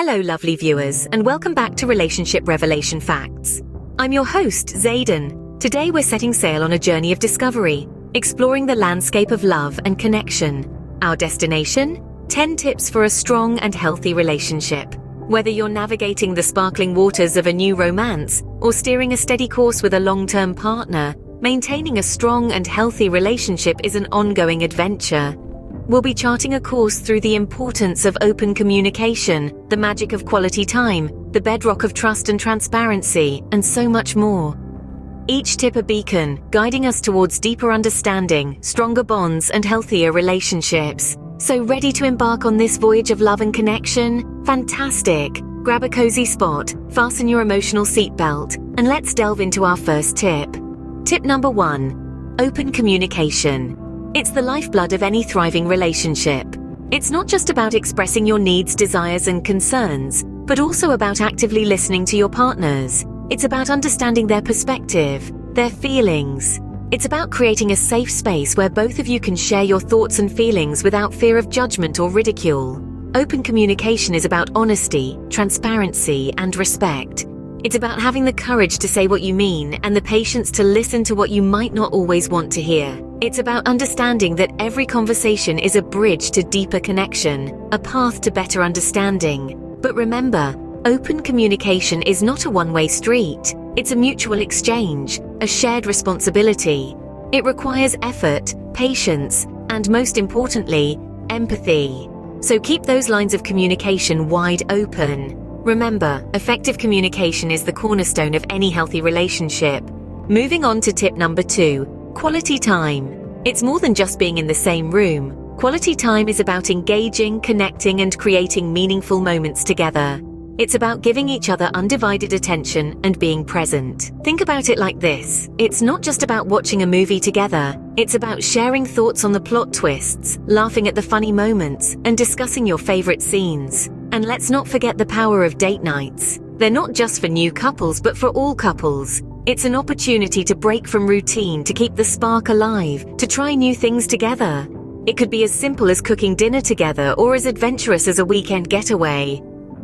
Hello lovely viewers, and welcome back to Relationship Revelation Facts. I'm your host, Zayden. Today we're setting sail on a journey of discovery, exploring the landscape of love and connection. Our destination? 10 tips for a strong and healthy relationship. Whether you're navigating the sparkling waters of a new romance or steering a steady course with a long-term partner, maintaining a strong and healthy relationship is an ongoing adventure. We'll be charting a course through the importance of open communication, the magic of quality time, the bedrock of trust and transparency, and so much more. Each tip a beacon, guiding us towards deeper understanding, stronger bonds, and healthier relationships. So ready to embark on this voyage of love and connection? Fantastic! Grab a cozy spot, fasten your emotional seatbelt, and let's delve into our first tip. Tip number 1. Open communication. It's the lifeblood of any thriving relationship. It's not just about expressing your needs, desires, and concerns, but also about actively listening to your partners. It's about understanding their perspective, their feelings. It's about creating a safe space where both of you can share your thoughts and feelings without fear of judgment or ridicule. Open communication is about honesty, transparency, and respect. It's about having the courage to say what you mean and the patience to listen to what you might not always want to hear. It's about understanding that every conversation is a bridge to deeper connection, a path to better understanding. But remember, open communication is not a one-way street. It's a mutual exchange, a shared responsibility. It requires effort, patience, and most importantly, empathy. So keep those lines of communication wide open. Remember, effective communication is the cornerstone of any healthy relationship. Moving on to tip number 2, quality time. It's more than just being in the same room. Quality time is about engaging, connecting, and creating meaningful moments together. It's about giving each other undivided attention and being present. Think about it like this. It's not just about watching a movie together. It's about sharing thoughts on the plot twists, laughing at the funny moments, and discussing your favorite scenes. And let's not forget the power of date nights. They're not just for new couples, but for all couples. It's an opportunity to break from routine, to keep the spark alive, to try new things together. It could be as simple as cooking dinner together or as adventurous as a weekend getaway.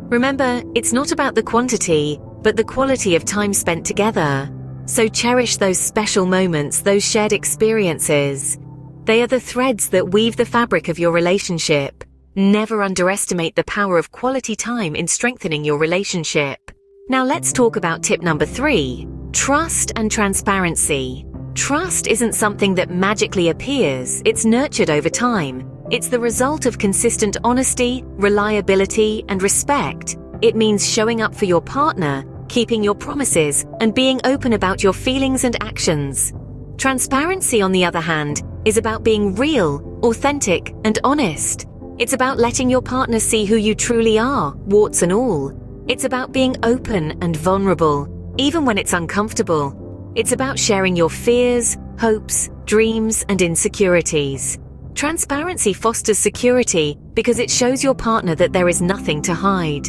Remember, it's not about the quantity, but the quality of time spent together. So cherish those special moments, those shared experiences. They are the threads that weave the fabric of your relationship. Never underestimate the power of quality time in strengthening your relationship. Now let's talk about tip number 3, trust and transparency. Trust isn't something that magically appears, it's nurtured over time. It's the result of consistent honesty, reliability, and respect. It means showing up for your partner, keeping your promises, and being open about your feelings and actions. Transparency, on the other hand, is about being real, authentic, and honest. It's about letting your partner see who you truly are, warts and all. It's about being open and vulnerable, even when it's uncomfortable. It's about sharing your fears, hopes, dreams, and insecurities. Transparency fosters security because it shows your partner that there is nothing to hide.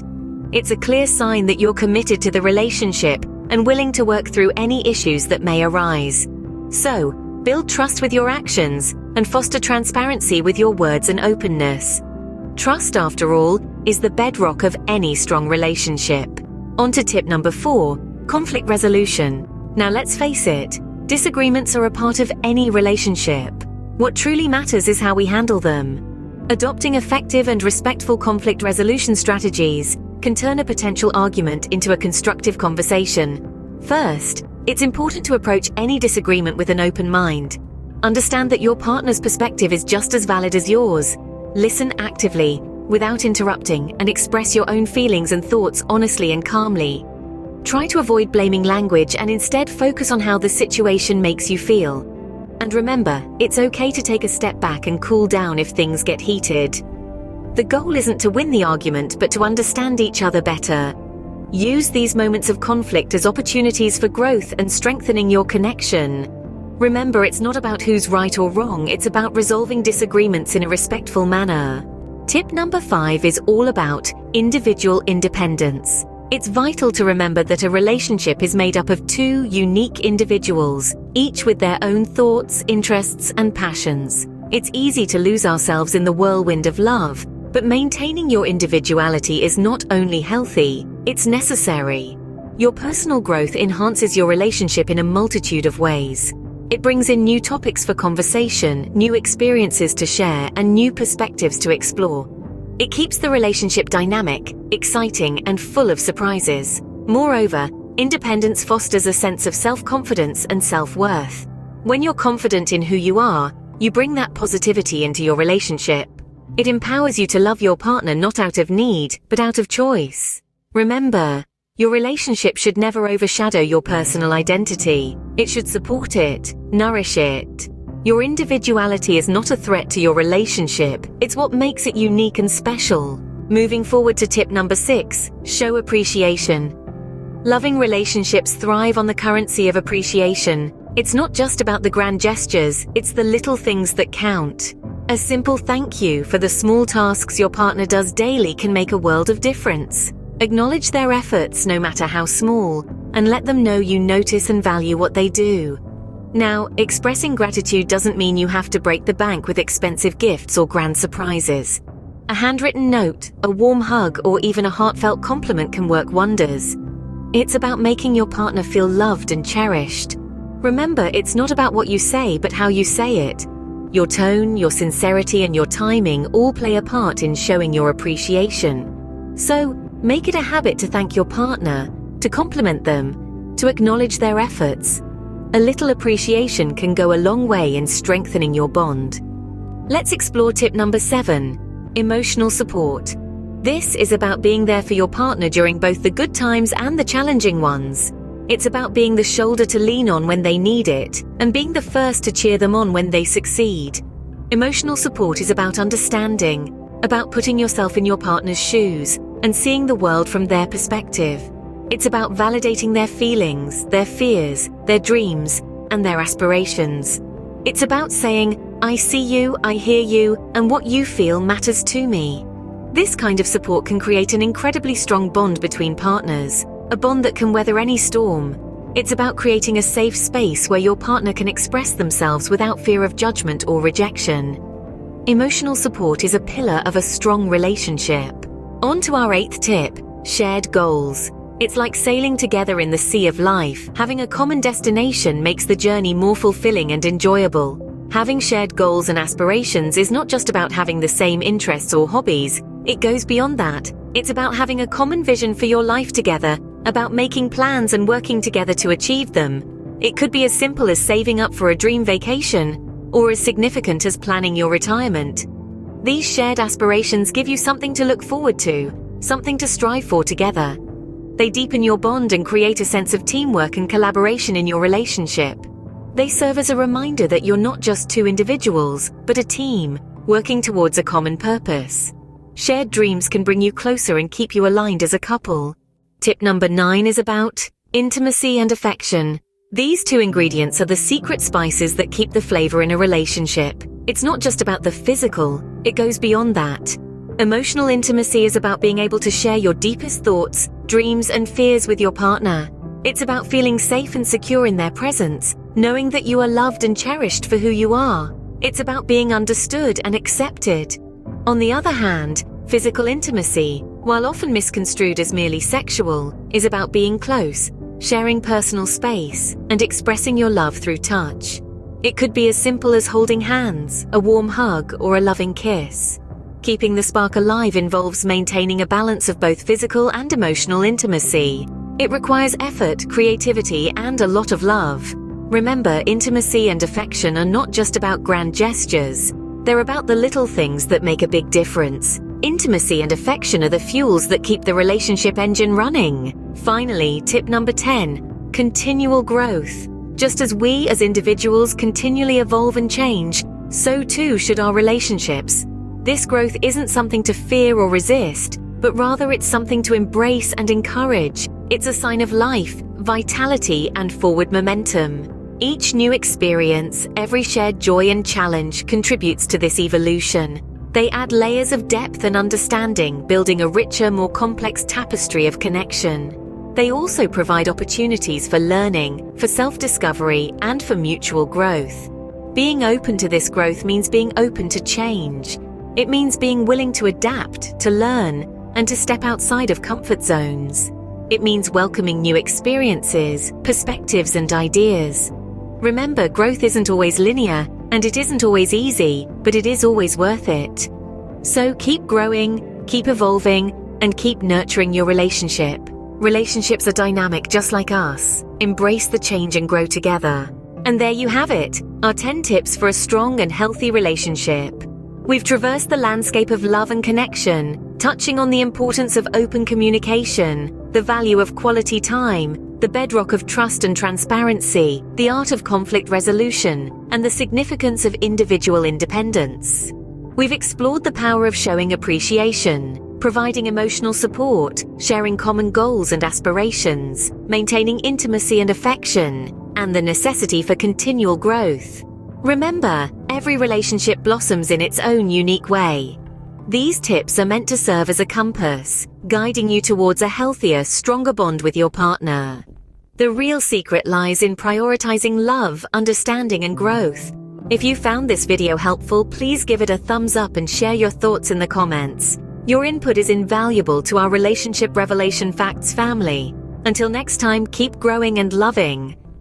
It's a clear sign that you're committed to the relationship and willing to work through any issues that may arise. So, build trust with your actions and foster transparency with your words and openness. Trust, after all, is the bedrock of any strong relationship. On to tip number 4, conflict resolution. Now let's face it, disagreements are a part of any relationship. What truly matters is how we handle them. Adopting effective and respectful conflict resolution strategies can turn a potential argument into a constructive conversation. First, it's important to approach any disagreement with an open mind. Understand that your partner's perspective is just as valid as yours. Listen actively, without interrupting, and express your own feelings and thoughts honestly and calmly. Try to avoid blaming language and instead focus on how the situation makes you feel. And remember, it's okay to take a step back and cool down if things get heated. The goal isn't to win the argument, but to understand each other better. Use these moments of conflict as opportunities for growth and strengthening your connection. Remember, it's not about who's right or wrong, it's about resolving disagreements in a respectful manner. Tip number 5 is all about individual independence. It's vital to remember that a relationship is made up of 2 unique individuals, each with their own thoughts, interests, and passions. It's easy to lose ourselves in the whirlwind of love, But maintaining your individuality is not only healthy, it's necessary. Your personal growth enhances your relationship in a multitude of ways. It brings in new topics for conversation, new experiences to share, and new perspectives to explore. It keeps the relationship dynamic, exciting, and full of surprises. Moreover, independence fosters a sense of self-confidence and self-worth. When you're confident in who you are, you bring that positivity into your relationship. It empowers you to love your partner not out of need, but out of choice. Remember, your relationship should never overshadow your personal identity. It should support it, nourish it. Your individuality is not a threat to your relationship, it's what makes it unique and special. Moving forward to tip number 6, show appreciation. Loving relationships thrive on the currency of appreciation. It's not just about the grand gestures, it's the little things that count. A simple thank you for the small tasks your partner does daily can make a world of difference. Acknowledge their efforts, no matter how small, and let them know you notice and value what they do. Now, expressing gratitude doesn't mean you have to break the bank with expensive gifts or grand surprises. A handwritten note, a warm hug, or even a heartfelt compliment can work wonders. It's about making your partner feel loved and cherished. Remember, it's not about what you say, but how you say it. Your tone, your sincerity, and your timing all play a part in showing your appreciation. So, make it a habit to thank your partner, to compliment them, to acknowledge their efforts. A little appreciation can go a long way in strengthening your bond. Let's explore tip number 7, emotional support. This is about being there for your partner during both the good times and the challenging ones. It's about being the shoulder to lean on when they need it, and being the first to cheer them on when they succeed. Emotional support is about understanding, about putting yourself in your partner's shoes, and seeing the world from their perspective. It's about validating their feelings, their fears, their dreams, and their aspirations. It's about saying, I see you, I hear you, and what you feel matters to me. This kind of support can create an incredibly strong bond between partners, a bond that can weather any storm. It's about creating a safe space where your partner can express themselves without fear of judgment or rejection. Emotional support is a pillar of a strong relationship. On to our 8th tip, shared goals. It's like sailing together in the sea of life. Having a common destination makes the journey more fulfilling and enjoyable. Having shared goals and aspirations is not just about having the same interests or hobbies. It goes beyond that. It's about having a common vision for your life together, about making plans and working together to achieve them. It could be as simple as saving up for a dream vacation, or as significant as planning your retirement. These shared aspirations give you something to look forward to, something to strive for together. They deepen your bond and create a sense of teamwork and collaboration in your relationship. They serve as a reminder that you're not just two individuals, but a team, working towards a common purpose. Shared dreams can bring you closer and keep you aligned as a couple. Tip number 9 is about intimacy and affection. These two ingredients are the secret spices that keep the flavor in a relationship. It's not just about the physical, it goes beyond that. Emotional intimacy is about being able to share your deepest thoughts, dreams, and fears with your partner. It's about feeling safe and secure in their presence, knowing that you are loved and cherished for who you are. It's about being understood and accepted. On the other hand, physical intimacy, while often misconstrued as merely sexual, is about being close, sharing personal space, and expressing your love through touch. It could be as simple as holding hands, a warm hug, or a loving kiss. Keeping the spark alive involves maintaining a balance of both physical and emotional intimacy. It requires effort, creativity, and a lot of love. Remember, intimacy and affection are not just about grand gestures. They're about the little things that make a big difference. Intimacy and affection are the fuels that keep the relationship engine running. Finally, tip number 10, continual growth. Just as we as individuals continually evolve and change, so too should our relationships. This growth isn't something to fear or resist, but rather it's something to embrace and encourage. It's a sign of life, vitality, and forward momentum. Each new experience, every shared joy and challenge contributes to this evolution. They add layers of depth and understanding, building a richer, more complex tapestry of connection. They also provide opportunities for learning, for self-discovery, and for mutual growth. Being open to this growth means being open to change. It means being willing to adapt, to learn, and to step outside of comfort zones. It means welcoming new experiences, perspectives, and ideas. Remember, growth isn't always linear, and it isn't always easy, but it is always worth it. So keep growing, keep evolving, and keep nurturing your relationship. Relationships are dynamic just like us. Embrace the change and grow together. And there you have it, our 10 tips for a strong and healthy relationship. We've traversed the landscape of love and connection, touching on the importance of open communication, the value of quality time, the bedrock of trust and transparency, the art of conflict resolution, and the significance of individual independence. We've explored the power of showing appreciation, providing emotional support, sharing common goals and aspirations, maintaining intimacy and affection, and the necessity for continual growth. Remember, every relationship blossoms in its own unique way. These tips are meant to serve as a compass, guiding you towards a healthier, stronger bond with your partner. The real secret lies in prioritizing love, understanding, and growth. If you found this video helpful, please give it a thumbs up and share your thoughts in the comments. Your input is invaluable to our Relationship Revelation Facts family. Until next time, keep growing and loving.